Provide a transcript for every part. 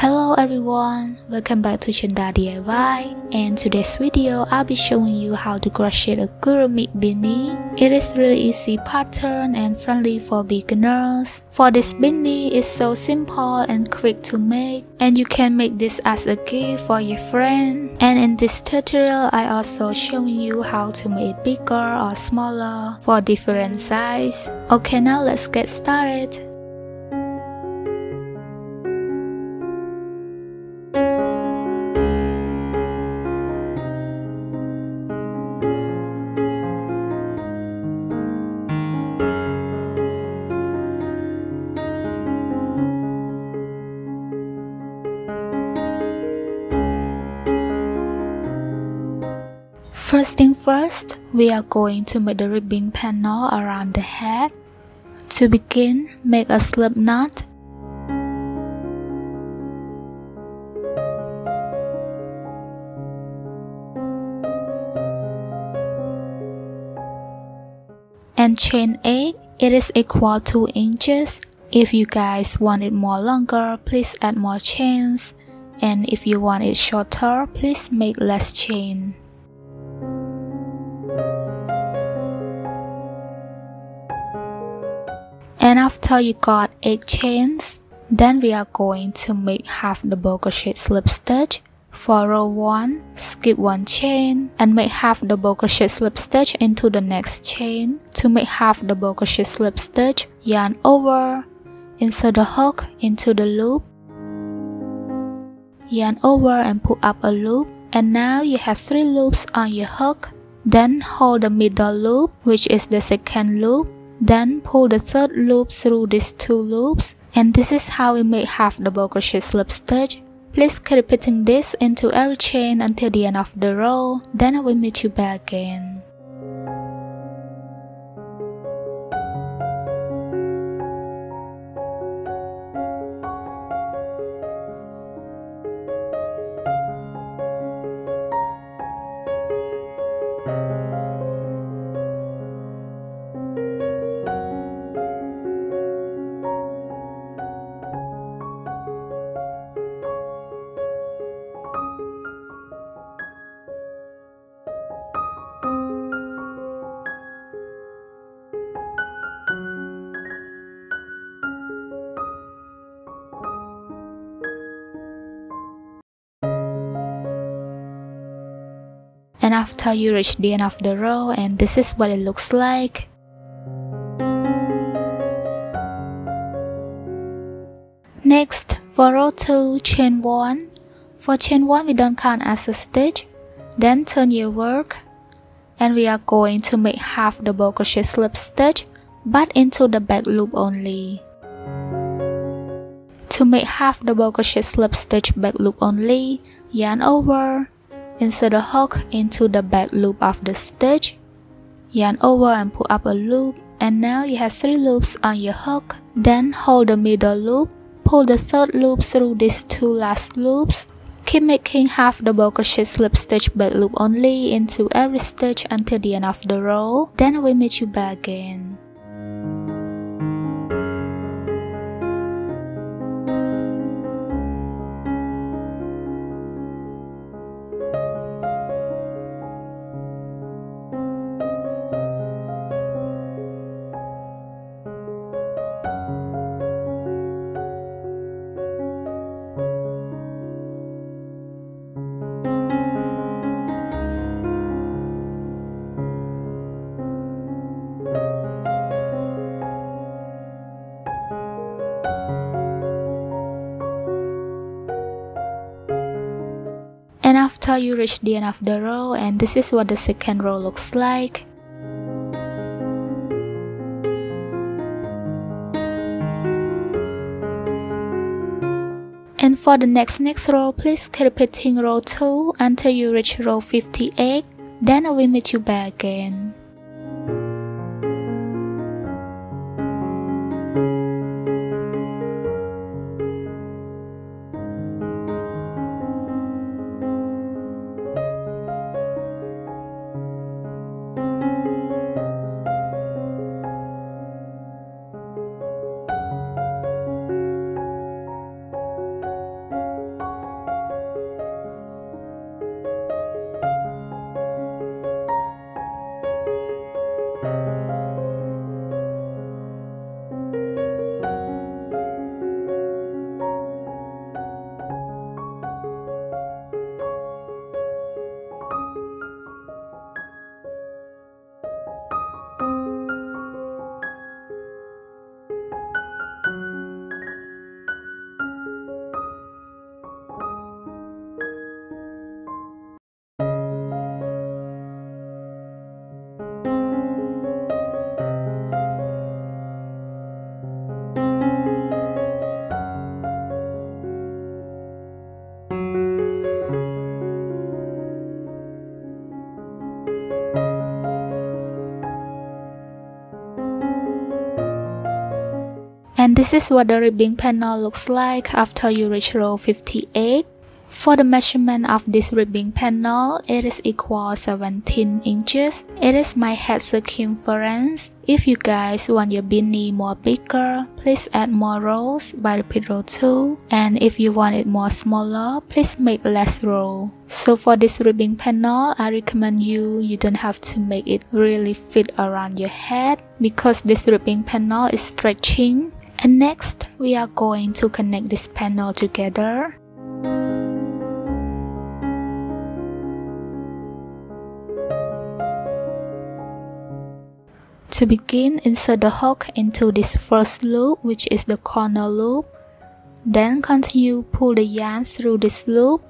Hello everyone, welcome back to Chanda DIY, and today's video I'll be showing you how to crochet a Kurumi beanie. It is really easy pattern and friendly for beginners. For this beanie, it's so simple and quick to make, and you can make this as a gift for your friend. And in this tutorial, I also showing you how to make it bigger or smaller for different size. Okay, now let's get started. First thing first, we are going to make the ribbing panel around the head. To begin, make a slip knot. And chain 8, it is equal to 2 inches. If you guys want it more longer, please add more chains. And if you want it shorter, please make less chain. And after you got 8 chains, then we are going to make half double crochet slip stitch. For row 1, skip 1 chain and make half double crochet slip stitch into the next chain. To make half double crochet slip stitch, yarn over, insert the hook into the loop, yarn over and pull up a loop, and now you have 3 loops on your hook. Then hold the middle loop, which is the second loop. Then pull the third loop through these 2 loops, and this is how we make half double crochet slip stitch. Please keep repeating this into every chain until the end of the row, then I will meet you back again. And after you reach the end of the row, and this is what it looks like. Next, for row 2, chain 1. For chain 1, we don't count as a stitch. Then turn your work, and we are going to make half double crochet slip stitch, but into the back loop only. To make half double crochet slip stitch back loop only, yarn over, insert a hook into the back loop of the stitch, yarn over and pull up a loop, and now you have 3 loops on your hook. Then hold the middle loop, pull the third loop through these 2 last loops. Keep making half double crochet slip stitch back loop only into every stitch until the end of the row, then I will meet you back again. And after you reach the end of the row, and this is what the second row looks like. And for the next row, please keep repeating row 2 until you reach row 58, then I will meet you back again. And this is what the ribbing panel looks like after you reach row 58. For the measurement of this ribbing panel, it is equal 17 inches. It is my head circumference. If you guys want your beanie more bigger, please add more rows by repeat row 2. And if you want it more smaller, please make less row. So for this ribbing panel, I recommend you don't have to make it really fit around your head because this ribbing panel is stretching. And next, we are going to connect this panel together. To begin, insert the hook into this first loop, which is the corner loop. Then continue pull the yarn through this loop.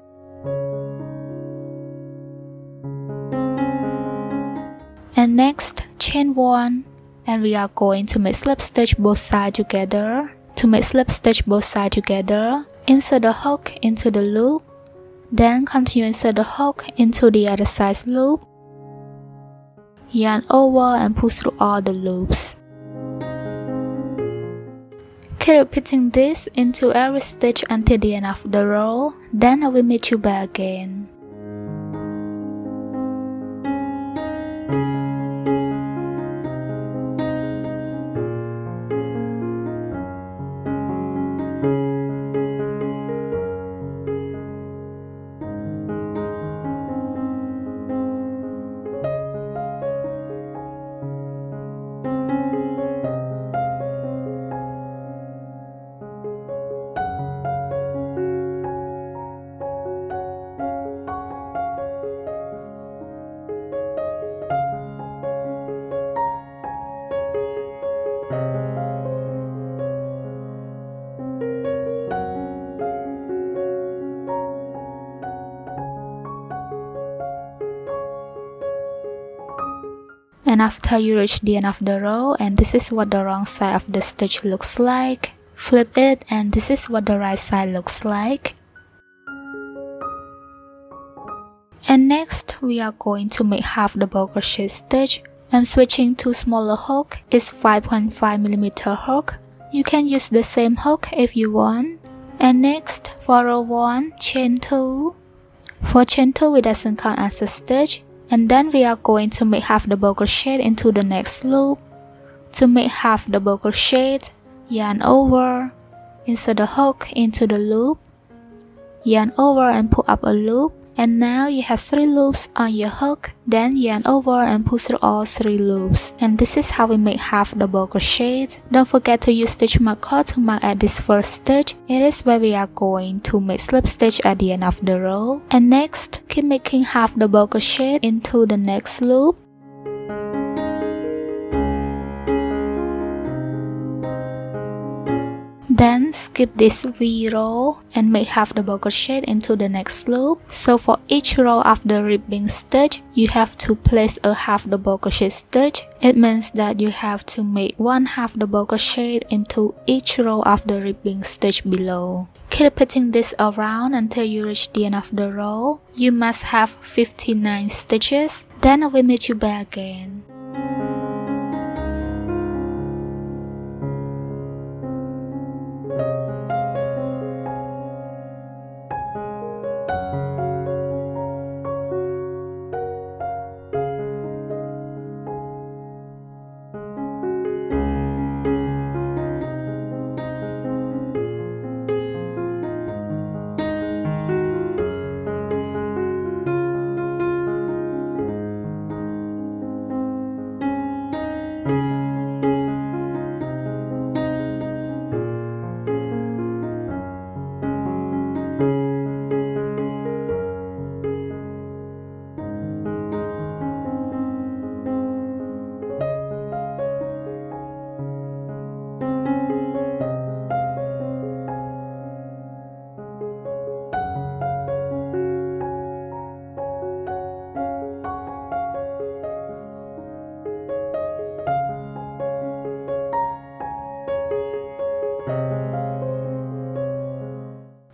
And next, chain 1. And we are going to make slip stitch both sides together. To make slip stitch both sides together, insert the hook into the loop. Then continue insert the hook into the other side's loop. Yarn over and pull through all the loops. Keep repeating this into every stitch until the end of the row. Then I will meet you back again. And after you reach the end of the row, and this is what the wrong side of the stitch looks like, flip it and this is what the right side looks like. And next, we are going to make half double crochet stitch. I'm switching to smaller hook. It's 5.5mm hook. You can use the same hook if you want. And next, for row 1, chain 2. For chain 2, it doesn't count as a stitch. And then we are going to make half double crochet into the next loop. To make half double crochet, yarn over, insert the hook into the loop, yarn over and pull up a loop. And now you have 3 loops on your hook, then yarn over and pull through all 3 loops. And this is how we make half double crochet. Don't forget to use stitch marker to mark at this first stitch. It is where we are going to make slip stitch at the end of the row. And next, keep making half double crochet into the next loop. Then skip this V row and make half double crochet into the next loop. So for each row of the ribbing stitch, you have to place a half double crochet stitch. It means that you have to make 1 half double crochet into each row of the ribbing stitch below. Keep repeating this around until you reach the end of the row. You must have 59 stitches. Then I will meet you back again.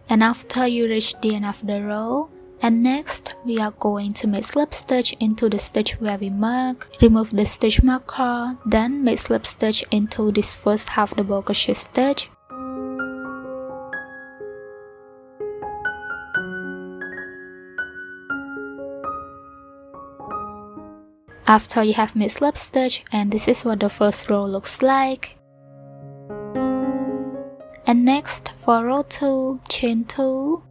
And after you reach the end of the row, And next, we are going to make slip stitch into the stitch where we mark. Remove the stitch marker, then make slip stitch into this first half double crochet stitch. After you have made slip stitch, and this is what the first row looks like. And next, for row 2, chain 2.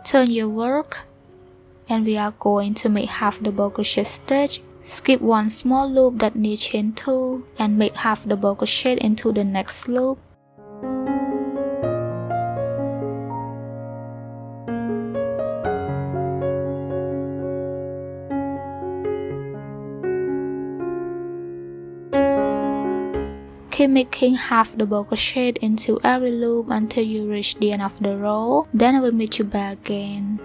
Turn your work, and we are going to make half double crochet stitch. Skip one small loop that needs chain 2 and make half double crochet into the next loop. Keep making half double crochet into every loop until you reach the end of the row. Then I will meet you back again.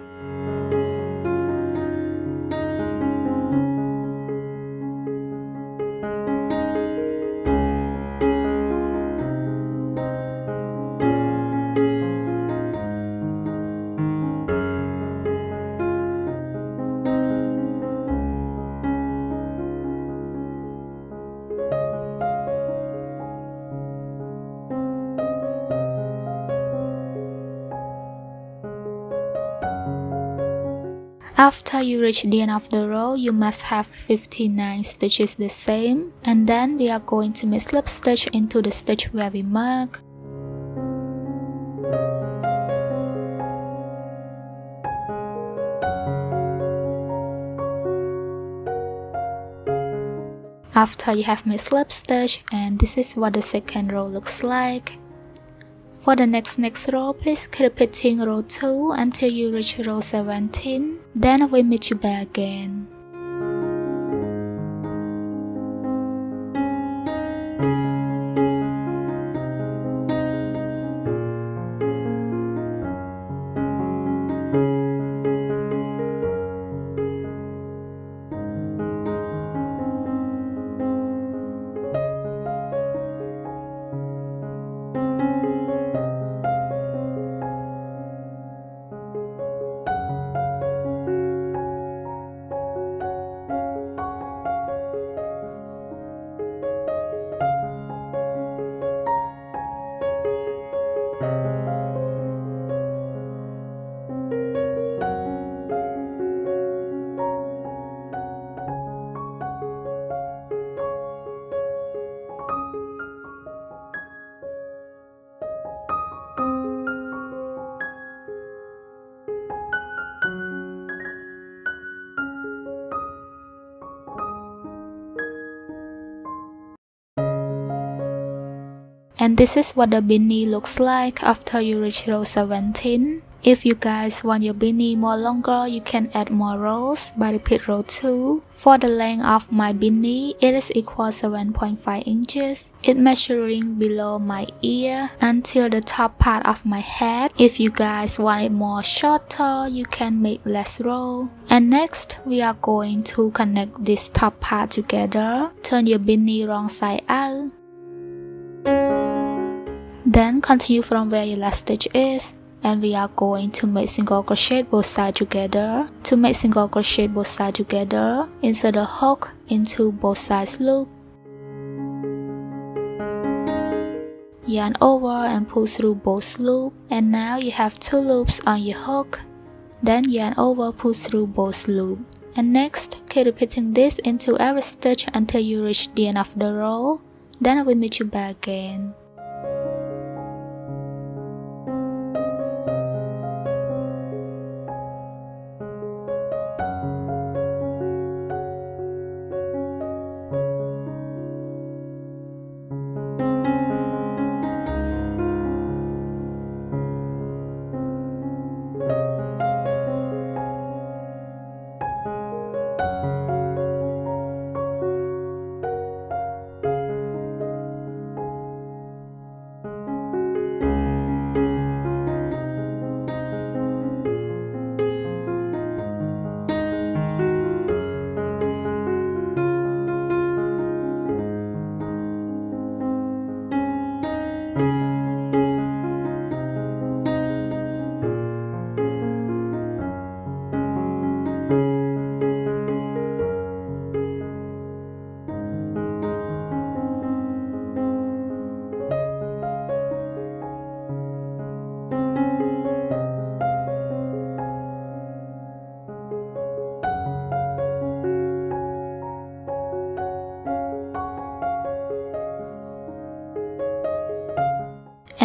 After you reach the end of the row, you must have 59 stitches the same, and then we are going to make slip stitch into the stitch where we mark. After you have made slip stitch, and this is what the second row looks like. For the next row, please keep repeating row 2 until you reach row 17. Then I will meet you back again. And this is what the beanie looks like after you reach row 17. If you guys want your beanie more longer, you can add more rows by repeat row 2. For the length of my beanie, it is equal 7.5 inches. It measuring below my ear until the top part of my head. If you guys want it more shorter, you can make less row. And next, we are going to connect this top part together. Turn your beanie wrong side out. Then continue from where your last stitch is, and we are going to make single crochet both sides together. To make single crochet both sides together, insert a hook into both sides loop. Yarn over and pull through both loops, and now you have 2 loops on your hook. Then yarn over, pull through both loops. And next, keep repeating this into every stitch until you reach the end of the row. Then I will meet you back again.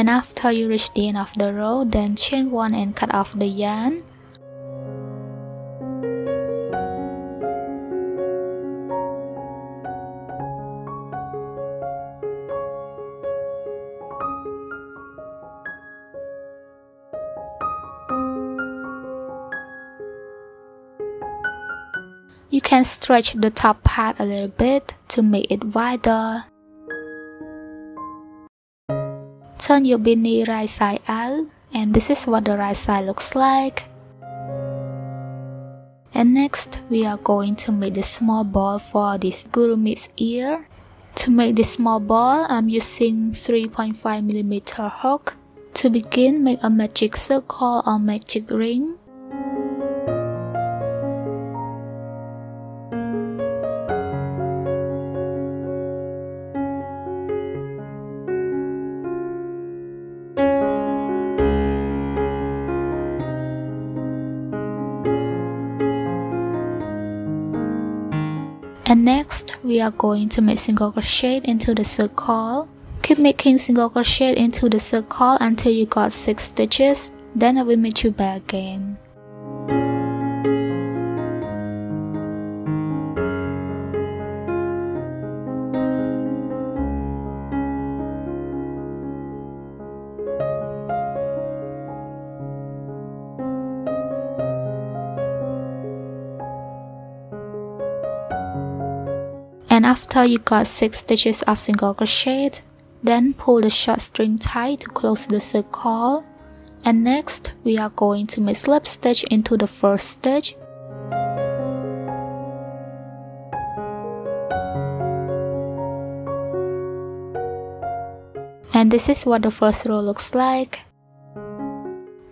And after you reach the end of the row, then chain 1 and cut off the yarn. You can stretch the top part a little bit to make it wider. Turn your beanie right side out, and this is what the right side looks like. And next, we are going to make the small ball for this Gurumit's ear. To make this small ball, I'm using 3.5mm hook. To begin, make a magic circle or magic ring. And next, we are going to make single crochet into the circle. Keep making single crochet into the circle until you got 6 stitches. Then I will meet you back again. And after you got 6 stitches of single crochet, then pull the short string tight to close the circle. And next, we are going to make slip stitch into the first stitch. And this is what the first row looks like.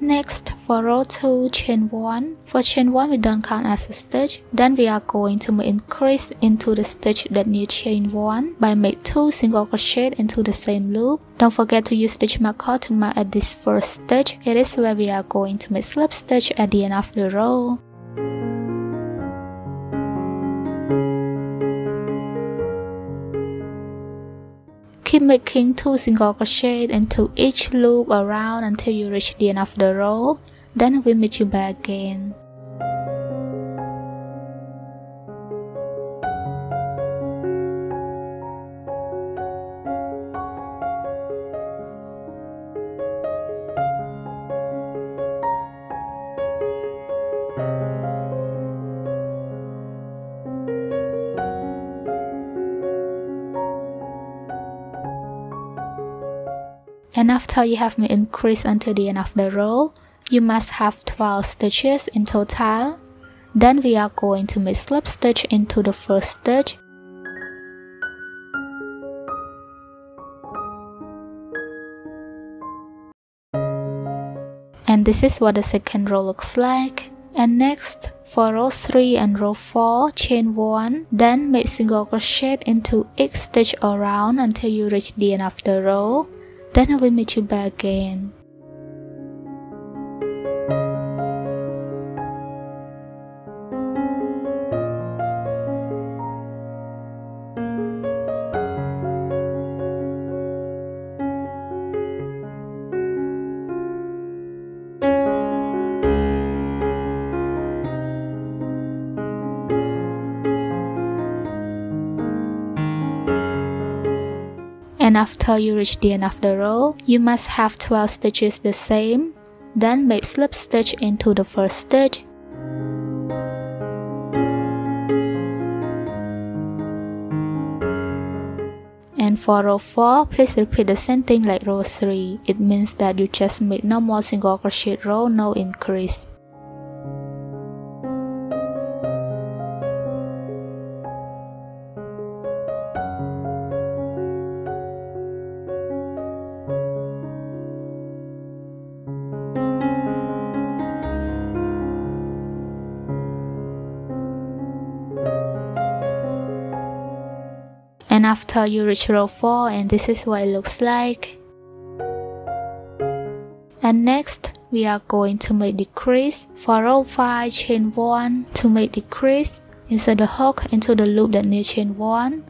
Next, for row 2, chain 1. For chain 1, we don't count as a stitch. Then we are going to increase into the stitch that near chain 1 by make 2 single crochet into the same loop. Don't forget to use stitch marker to mark at this first stitch. It is where we are going to make slip stitch at the end of the row. Keep making 2 single crochet into each loop around until you reach the end of the row. Then we'll meet you back again. And after you have made increase until the end of the row, you must have 12 stitches in total. Then we are going to make slip stitch into the first stitch. And this is what the second row looks like. And next, for row 3 and row 4, chain 1, then make single crochet into each stitch around until you reach the end of the row. Then I will meet you back again. And after you reach the end of the row, you must have 12 stitches the same. Then make slip stitch into the first stitch. And for row 4, please repeat the same thing like row 3. It means that you just make normal single crochet row, no increase. And after you reach row 4, and this is what it looks like. And next, we are going to make decrease. For row 5, chain 1. To make decrease, insert the hook into the loop that near chain 1.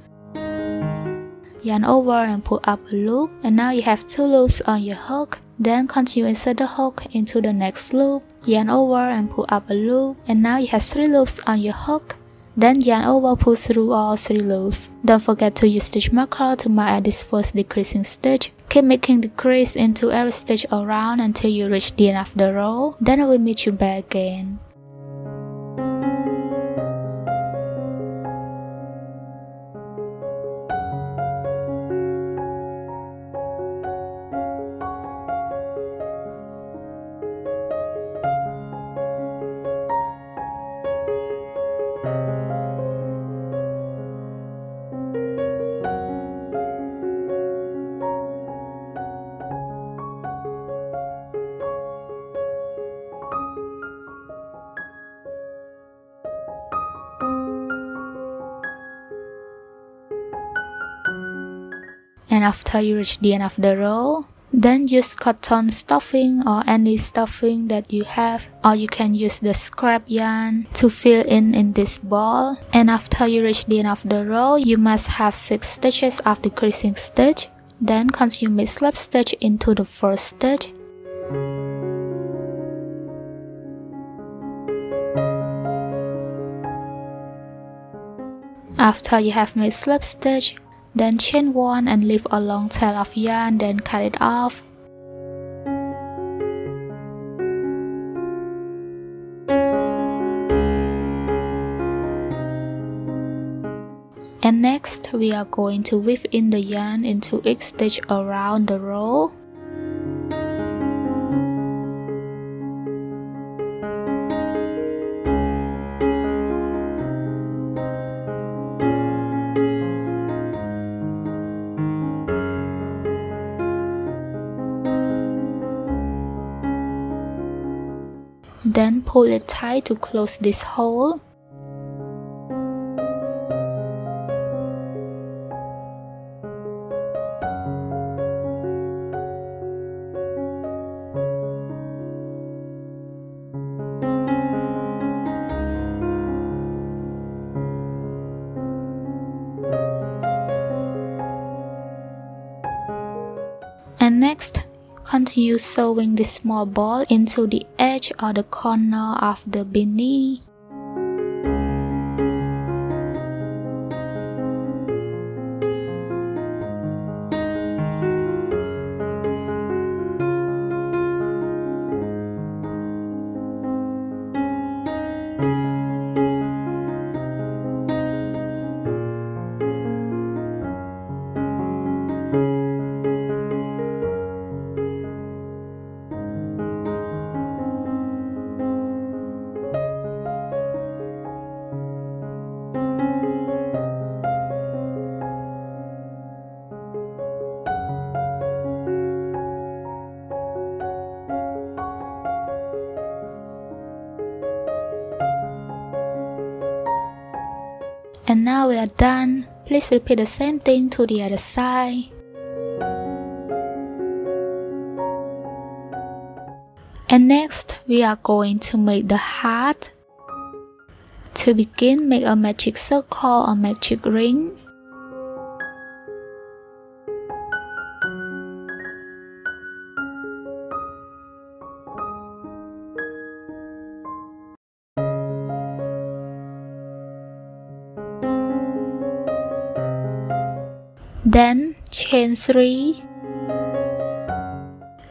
yarn over and pull up a loop, and now you have 2 loops on your hook. Then continue insert the hook into the next loop, yarn over and pull up a loop, and now you have 3 loops on your hook. Then yarn over, pull through all 3 loops. Don't forget to use stitch marker to mark at this first decreasing stitch. Keep making decrease into every stitch around until you reach the end of the row. Then I will meet you back again. And after you reach the end of the row, then use cotton stuffing or any stuffing that you have, or you can use the scrap yarn to fill in this ball. And after you reach the end of the row, you must have 6 stitches of decreasing stitch. Then continue make slip stitch into the first stitch. After you have made slip stitch, then chain 1 and leave a long tail of yarn, then cut it off. And next we are going to weave in the yarn into each stitch around the row. Then pull it tight to close this hole. And next, continue sewing this small ball into the edge or the corner of the beanie. And now we are done. Please repeat the same thing to the other side. And next, we are going to make the heart. To begin, make a magic circle or magic ring. Then chain 3.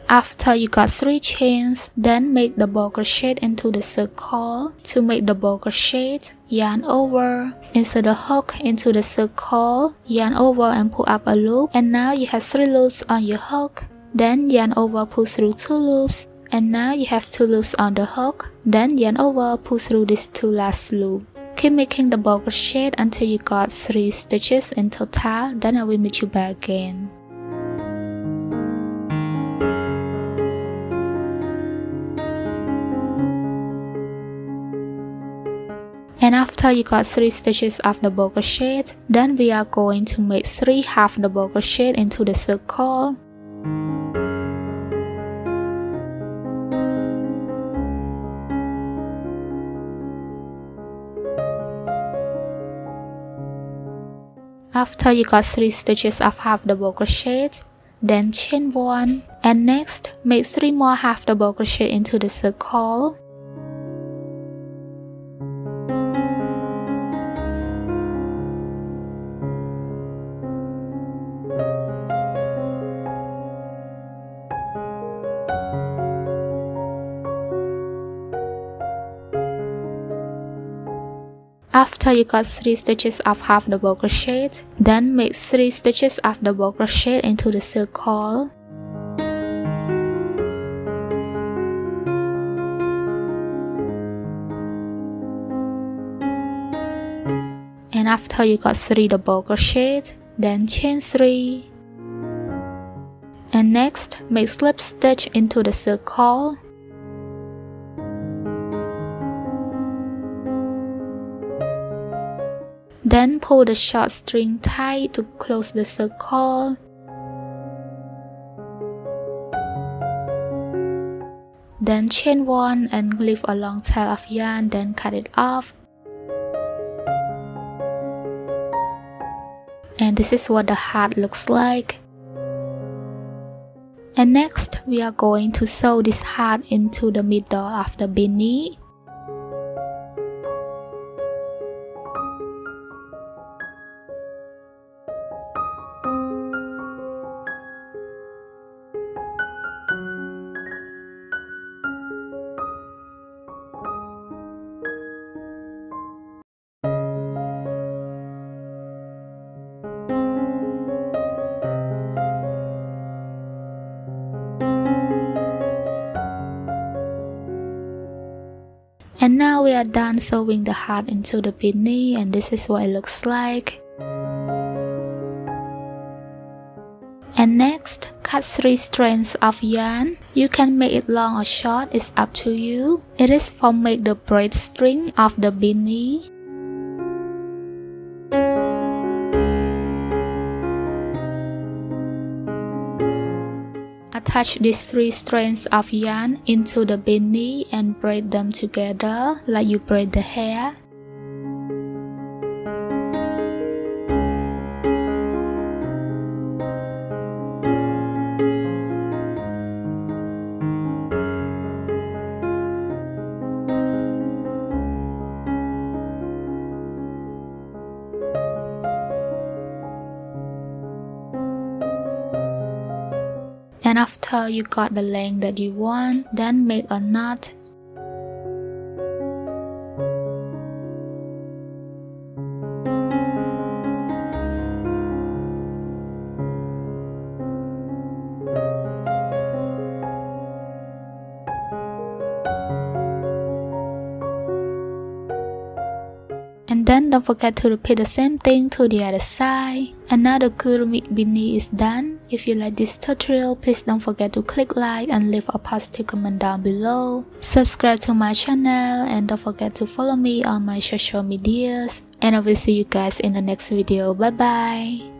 After you got 3 chains, then make the double crochet into the circle. To make the double crochet, yarn over, insert the hook into the circle, yarn over and pull up a loop, and now you have 3 loops on your hook. Then yarn over, pull through 2 loops, and now you have 2 loops on the hook. Then yarn over, pull through these 2 last loops. Keep making the double crochet until you got 3 stitches in total. Then I will meet you back again. And after you got 3 stitches of the double crochet, then we are going to make 3 half double crochet into the circle. After you got 3 stitches of half double crochet, then chain 1, and next make 3 more half double crochet into the circle. After you got 3 stitches of half double crochet, then make 3 stitches of double crochet into the circle. And after you got 3 double crochet, then chain 3. And next, make slip stitch into the circle. Then pull the short string tight to close the circle. Then chain 1 and leave a long tail of yarn, then cut it off. And this is what the heart looks like. And next, we are going to sew this heart into the middle of the beanie. And now we are done sewing the heart into the beanie, and this is what it looks like. And next, cut 3 strands of yarn. You can make it long or short, it's up to you. It is for make the braid string of the beanie. Attach these 3 strands of yarn into the beanie and braid them together like you braid the hair. And after you got the length that you want, then make a knot. And then don't forget to repeat the same thing to the other side. And now the Kurumi beanie is done. If you like this tutorial, please don't forget to click like and leave a positive comment down below. Subscribe to my channel and don't forget to follow me on my social medias. And I will see you guys in the next video. Bye bye.